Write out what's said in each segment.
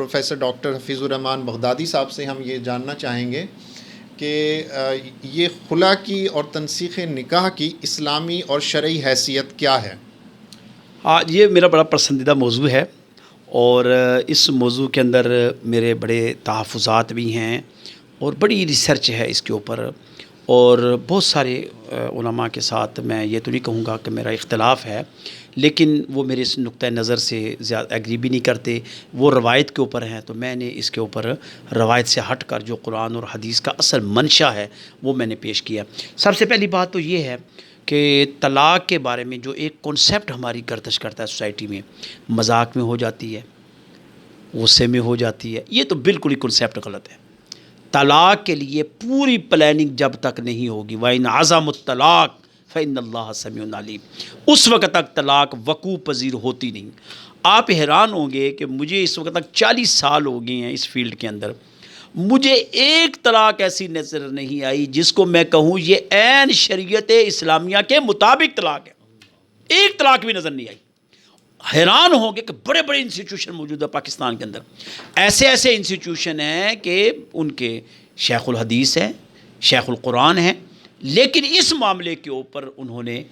Professor doctor Hafeez الرحمان بغدادی صاحب سے ہم یہ جاننا چاہیں گے کہ یہ خلا کی اور تنسیخ نکاح کی اسلامی اور شرعی حیثیت کیا ہے؟ یہ میرا بڑا پسندیدہ موضوع ہے اور اس موضوع کے اندر میرے بڑے تحفظات بھی ہیں اور بڑی ریسرچ ہے اس کے اوپر، اور بہت سارے علماء کے ساتھ میں یہ تو نہیں کہوں گا کہ میرا اختلاف ہے، لیکن وہ میرے اس نقطۂ نظر سے زیادہ ایگری بھی نہیں کرتے۔ وہ روایت کے اوپر ہیں تو میں نے اس کے اوپر روایت سے ہٹ کر جو قرآن اور حدیث کا اصل منشا ہے وہ میں نے پیش کیا۔ سب سے پہلی بات تو یہ ہے کہ طلاق کے بارے میں جو ایک کنسیپٹ ہماری گردش کرتا ہے سوسائٹی میں، مذاق میں ہو جاتی ہے، غصے میں ہو جاتی ہے، یہ تو بالکل ہی کنسیپٹ غلط ہے۔ طلاق کے لیے پوری پلاننگ جب تک نہیں ہوگی، وَإِنْ عَزَمُوا الطَّلَاقَ فَإِنَّ اللَّهَ سَمِيعٌ عَلِيمٌ، اس وقت تک طلاق وقوع پذیر ہوتی نہیں۔ آپ حیران ہوں گے کہ مجھے اس وقت تک 40 سال ہو گئے ہیں اس فیلڈ کے اندر، مجھے ایک طلاق ایسی نظر نہیں آئی جس کو میں کہوں یہ عین شریعت اسلامیہ کے مطابق طلاق ہے، ایک طلاق بھی نظر نہیں آئی۔ حیران ہوں گے کہ بڑے بڑے انسٹیٹیوشن موجود ہیں پاکستان کے اندر، ایسے ایسے انسٹیٹیوشن ہیں کہ ان کے شیخ الحدیث ہیں، شیخ القرآن ہیں، لیکن اس معاملے کے اوپر انہوں نے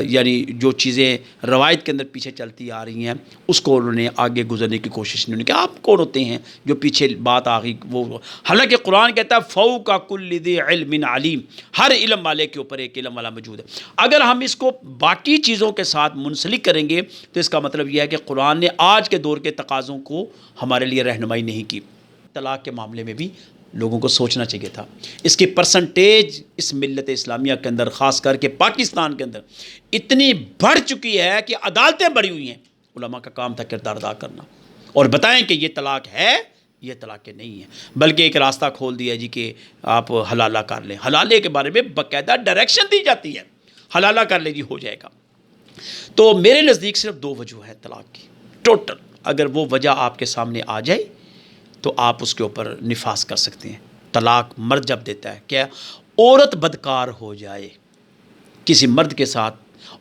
یعنی جو چیزیں روایت کے اندر پیچھے چلتی آ رہی ہیں اس کو انہوں نے آگے گزرنے کی کوشش نہیں کی۔ آپ کون ہوتے ہیں جو پیچھے بات آ گئی وہ، حالانکہ قرآن کہتا ہے فوق کل ذی علم علیم، ہر علم والے کے اوپر ایک علم والا موجود ہے۔ اگر ہم اس کو باقی چیزوں کے ساتھ منسلک کریں گے تو اس کا مطلب یہ ہے کہ قرآن نے آج کے دور کے تقاضوں کو ہمارے لیے رہنمائی نہیں کی۔ طلاق کے معاملے میں بھی لوگوں کو سوچنا چاہیے تھا۔ اس کی پرسنٹیج اس ملت اسلامیہ کے اندر، خاص کر کے پاکستان کے اندر اتنی بڑھ چکی ہے کہ عدالتیں بڑھی ہوئی ہیں۔ علماء کا کام تھا کردار ادا کرنا اور بتائیں کہ یہ طلاق ہے، یہ طلاق نہیں ہے، بلکہ ایک راستہ کھول دیا جی کہ آپ حلالہ کر لیں۔ حلالے کے بارے میں باقاعدہ ڈائریکشن دی جاتی ہے، حلالہ کر لیں جی ہو جائے گا۔ تو میرے نزدیک صرف 2 وجہ ہے طلاق کی ٹوٹل، اگر وہ وجہ آپ کے سامنے آ جائے تو آپ اس کے اوپر نفاذ کر سکتے ہیں۔ طلاق مرد جب دیتا ہے، کیا عورت بدکار ہو جائے کسی مرد کے ساتھ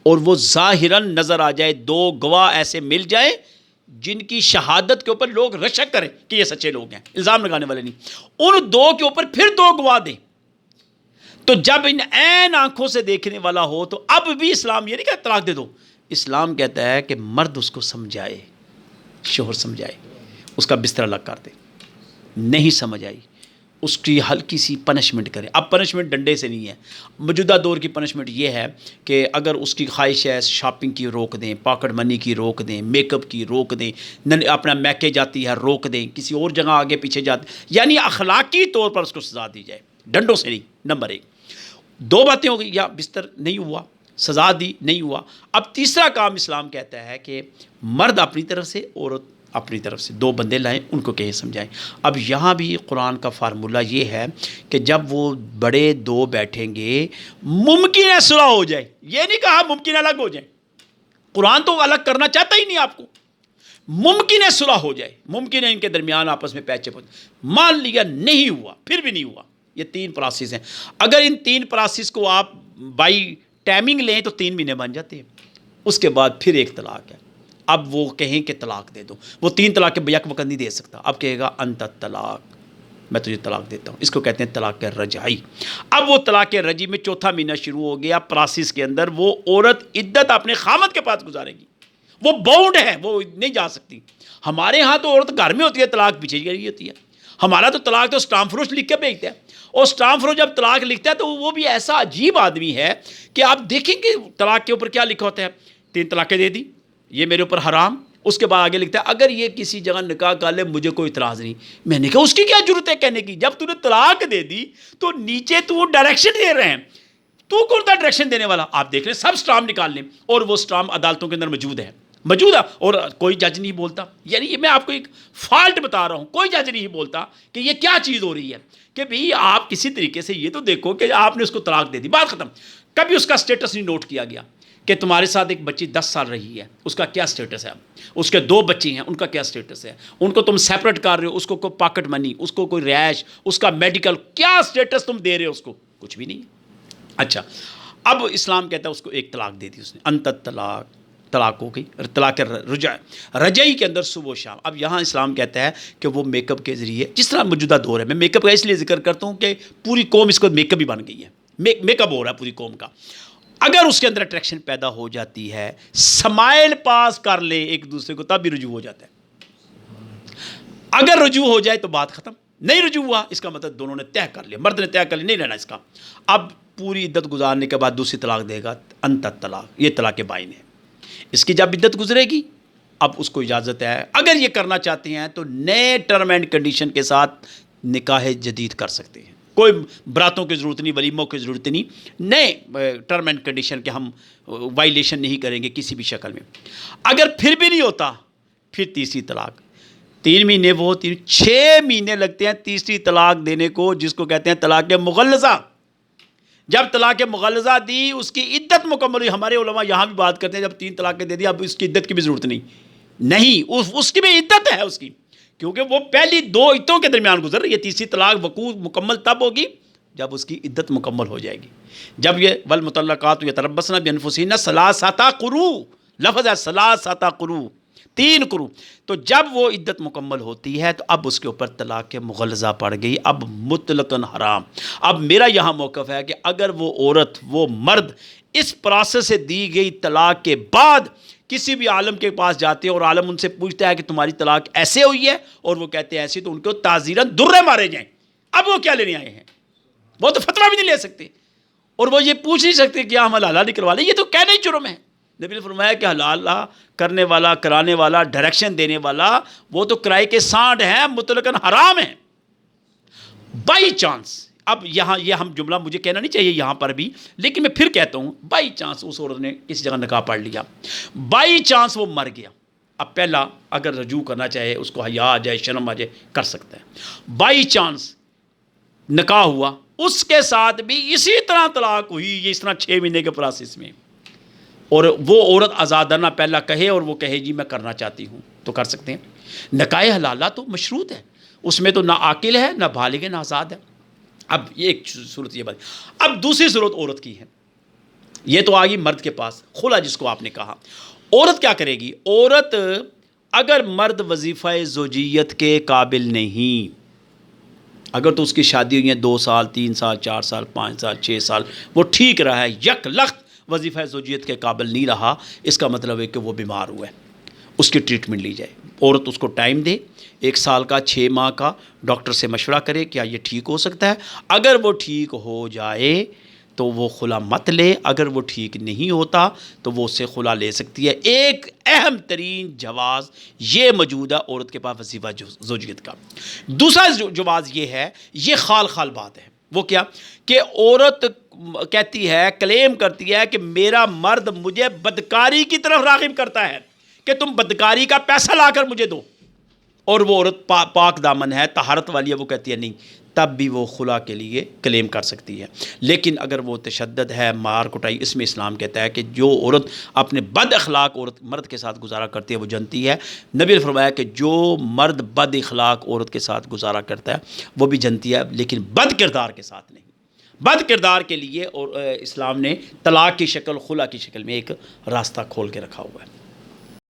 اور وہ ظاہراً نظر آ جائے، 2 گواہ ایسے مل جائیں جن کی شہادت کے اوپر لوگ رشک کریں کہ یہ سچے لوگ ہیں، الزام لگانے والے نہیں، ان 2 کے اوپر پھر 2 گواہ دیں، تو جب ان عین آنکھوں سے دیکھنے والا ہو تو اب بھی اسلام یہ نہیں کہتا طلاق دے دو، اسلام کہتا ہے کہ مرد اس کو سمجھائے، شوہر سمجھائے، اس کا بستر الگ کر دے، نہیں سمجھ آئی اس کی ہلکی سی پنشمنٹ کرے۔ اب پنشمنٹ ڈنڈے سے نہیں ہے، موجودہ دور کی پنشمنٹ یہ ہے کہ اگر اس کی خواہش ہے شاپنگ کی روک دیں، پاکٹ منی کی روک دیں، میک اپ کی روک دیں، اپنا میکے جاتی ہے روک دیں، کسی اور جگہ آگے پیچھے جاتی، یعنی اخلاقی طور پر اس کو سزا دی جائے، ڈنڈوں سے نہیں۔ نمبر 1، 2 باتیں ہو گئی، یا بستر نہیں ہوا، سزا دی نہیں ہوا۔ اب تیسرا کام اسلام کہتا ہے کہ مرد اپنی طرف سے، عورت اپنی طرف سے 2 بندے لائیں، ان کو کہیں سمجھائیں۔ اب یہاں بھی قرآن کا فارمولہ یہ ہے کہ جب وہ بڑے 2 بیٹھیں گے، ممکن ہے صلح ہو جائے، یہ نہیں کہا ممکن الگ ہو جائیں، قرآن تو الگ کرنا چاہتا ہی نہیں آپ کو، ممکن ہے صلح ہو جائے، ممکن ہے ان کے درمیان آپس میں پیچ پڑ، مان لیا نہیں ہوا، پھر بھی نہیں ہوا۔ یہ 3 پروسیس ہیں، اگر ان 3 پروسیس کو آپ بائی ٹائمنگ لیں تو 3 مہینے بن جاتے ہیں، اس کے بعد پھر ایک طلاق ہے۔ اب وہ کہیں کہ طلاق دے دو، وہ 3 طلاق کے بیک وقت نہیں دے سکتا، اب کہے گا انت طلاق، میں تجھے طلاق دیتا ہوں، اس کو کہتے ہیں طلاق رجعی۔ اب وہ طلاق رجعی میں 4تھا مہینہ شروع ہو گیا، پروسیس کے اندر وہ عورت عدت اپنے خامد کے پاس گزارے گی، وہ باؤنڈ ہے، وہ نہیں جا سکتی۔ ہمارے ہاں تو عورت گھر میں ہوتی ہے، طلاق پیچھے گئی ہوتی ہے، ہمارا تو طلاق تو اسٹامپ فروش لکھ کے بھیجتا ہے، اور اسٹامپ فروش جب طلاق لکھتا ہے تو وہ بھی ایسا عجیب آدمی ہے کہ آپ دیکھیں کہ طلاق کے اوپر کیا لکھا ہوتا ہے، 3 طلاقیں دے دی، یہ میرے اوپر حرام، اس کے بعد آگے لکھتا ہے اگر یہ کسی جگہ نکاح کر لے مجھے کوئی اعتراض نہیں۔ میں نے کہا اس کی کیا ضرورت ہے کہنے کی، جب تو نے طلاق دے دی تو نیچے تو ڈائریکشن دے رہے ہیں، تو کون تھا ڈائریکشن دینے والا؟ آپ دیکھ لیں سب اسٹامپ نکال لیں، اور وہ اسٹامپ عدالتوں کے اندر موجود ہے اور کوئی جج نہیں بولتا۔ یعنی یہ میں آپ کو ایک فالٹ بتا رہا ہوں، کوئی جج نہیں بولتا کہ یہ کیا چیز ہو رہی ہے، کہ بھئی آپ کسی طریقے سے یہ تو دیکھو کہ آپ نے اس کو طلاق دے دی، بات ختم۔ کبھی اس کا سٹیٹس نہیں نوٹ کیا گیا کہ تمہارے ساتھ ایک بچی 10 سال رہی ہے، اس کا کیا سٹیٹس ہے، اس کے 2 بچے ہیں، ان کا کیا سٹیٹس ہے، ان کو تم سیپریٹ کر رہے ہو، اس کو کوئی پاکٹ منی، اس کو کوئی رہائش، اس کا میڈیکل، کیا سٹیٹس تم دے رہے ہو اس کو؟ کچھ بھی نہیں۔ اچھا، اب اسلام کہتا ہے اس کو ایک طلاق دے دی اس نے، انت طلاق، طلاق ہو گئی، طلاق رجعی کے اندر صبح و شام. اب یہاں اسلام کہتا ہے کہ وہ میک اپ کے ذریعے، جس طرح موجودہ دور ہے، میں میک اپ کا اس لیے ذکر کرتا ہوں کہ پوری قوم اس کو میک اپ ہی بن گئی ہے، میک اپ ہو رہا ہے پوری قوم کا. اگر اس کے اندر اٹریکشن پیدا ہو جاتی ہے، سمائل پاس کر لے ایک دوسرے کو، تب بھی رجوع ہو جاتا ہے. اگر رجوع ہو جائے تو بات ختم. نہیں رجوع ہوا، اس کا مطلب دونوں نے طے کر لیا، مرد نے طے کر لیا نہیں لینا اس کا. اب پوری عدت گزارنے کے بعد دوسری طلاق دے گا، انت طلاق، یہ طلاق بائن ہے. اس کی جب عدت گزرے گی اب اس کو اجازت ہے، اگر یہ کرنا چاہتے ہیں تو نئے ٹرم اینڈ کنڈیشن کے ساتھ نکاح جدید کر سکتے ہیں. کوئی براتوں کی ضرورت نہیں، ولیموں کی ضرورت نہیں، نئے ٹرم اینڈ کنڈیشن کے ہم وائلیشن نہیں کریں گے کسی بھی شکل میں. اگر پھر بھی نہیں ہوتا، پھر تیسری طلاق. 3 مہینے وہ 6 مہینے لگتے ہیں تیسری طلاق دینے کو، جس کو کہتے ہیں طلاق مغلظہ. جب طلاق مغلظہ دی، اس کی عدت مکمل ہوئی. ہمارے علماء یہاں بھی بات کرتے ہیں جب 3 طلاقیں دے دی اب اس کی عدت کی بھی ضرورت نہیں، اس کی بھی عدت ہے اس کی، کیونکہ وہ پہلی 2 عدتوں کے درمیان گزر رہی ہے. تیسری طلاق وقوع مکمل تب ہوگی جب اس کی عدت مکمل ہو جائے گی. جب یہ والمطلقات یتربصن بانفسہن ثلاثۃ قروء، لفظ ہے ثلاثۃ قروء، 3 قروء. تو جب وہ عدت مکمل ہوتی ہے تو اب اس کے اوپر طلاق مغلظہ پڑ گئی، اب مطلقاً حرام. اب میرا یہاں موقف ہے کہ اگر وہ عورت، وہ مرد اس پروسیس سے دی گئی طلاق کے بعد کسی بھی عالم کے پاس جاتے ہیں اور عالم ان سے پوچھتا ہے کہ تمہاری طلاق ایسے ہوئی ہے اور وہ کہتے ہیں ایسی، تو ان کو تعزیراً درے مارے جائیں. اب وہ کیا لینے آئے ہیں؟ وہ تو فتویٰ بھی نہیں لے سکتے اور وہ یہ پوچھ نہیں سکتے کہ ہم حلال نکلوا لیں. یہ تو کہنا ہی جرم ہے. نبی نے فرمایا کہ حلال کرنے والا، کرانے والا، ڈائریکشن دینے والا، وہ تو کرائے کے سانڈ ہیں، مطلقاً حرام ہیں. بائی چانس، اب یہاں یہ ہم جملہ مجھے کہنا نہیں چاہیے یہاں پر بھی، لیکن میں پھر کہتا ہوں، بائی چانس اس عورت نے کسی جگہ نکاح پڑھ لیا، بائی چانس وہ مر گیا. اب پہلا اگر رجوع کرنا چاہے، اس کو حیا آ جائے، شرم آ جائے، کر سکتا ہے. بائی چانس نکاح ہوا، اس کے ساتھ بھی اسی طرح طلاق ہوئی، یہ اس طرح 6 مہینے کے پروسیس میں، اور وہ عورت آزادانہ پہلا کہے اور وہ کہے جی میں کرنا چاہتی ہوں، تو کر سکتے ہیں. نکاح حلالہ تو مشروط ہے، اس میں تو نہ عاقل ہے، نہ بالغ ہے، نہ آزاد ہے. اب یہ ایک صورت یہ بات. اب دوسری صورت عورت کی ہے. یہ تو آگئی مرد کے پاس، خلا جس کو آپ نے کہا. عورت کیا کرے گی؟ عورت اگر مرد وظیفہ زوجیت کے قابل نہیں، اگر تو اس کی شادی ہوئی ہے 2 سال، 3 سال، 4 سال، 5 سال، 6 سال، وہ ٹھیک رہا ہے، یک لخت وظیفہ زوجیت کے قابل نہیں رہا، اس کا مطلب ہے کہ وہ بیمار ہوا ہے، اس کی ٹریٹمنٹ لی جائے. عورت اس کو ٹائم دے، 1 سال کا، 6 ماہ کا، ڈاکٹر سے مشورہ کرے کیا یہ ٹھیک ہو سکتا ہے. اگر وہ ٹھیک ہو جائے تو وہ خلا مت لے، اگر وہ ٹھیک نہیں ہوتا تو وہ اس سے خلا لے سکتی ہے. ایک اہم ترین جواز یہ موجود ہے عورت کے پاس وظیفہ زوجیت کا. دوسرا جواز یہ ہے، یہ خال بات ہے. وہ کیا کہ عورت کہتی ہے، کلیم کرتی ہے کہ میرا مرد مجھے بدکاری کی طرف راغب کرتا ہے کہ تم بدکاری کا پیسہ لا کر مجھے دو، اور وہ عورت پاک دامن ہے، طہارت والی ہے، وہ کہتی ہے نہیں، تب بھی وہ خلا کے لیے کلیم کر سکتی ہے. لیکن اگر وہ تشدد ہے، مار کٹائی، اس میں اسلام کہتا ہے کہ جو عورت اپنے بد اخلاق عورت مرد کے ساتھ گزارا کرتی ہے وہ جنتی ہے. نبی نے فرمایا کہ جو مرد بد اخلاق عورت کے ساتھ گزارا کرتا ہے وہ بھی جنتی ہے، لیکن بد کردار کے ساتھ نہیں. بد کردار کے لیے اور اسلام نے طلاق کی شکل، خلا کی شکل میں ایک راستہ کھول کے رکھا ہوا ہے.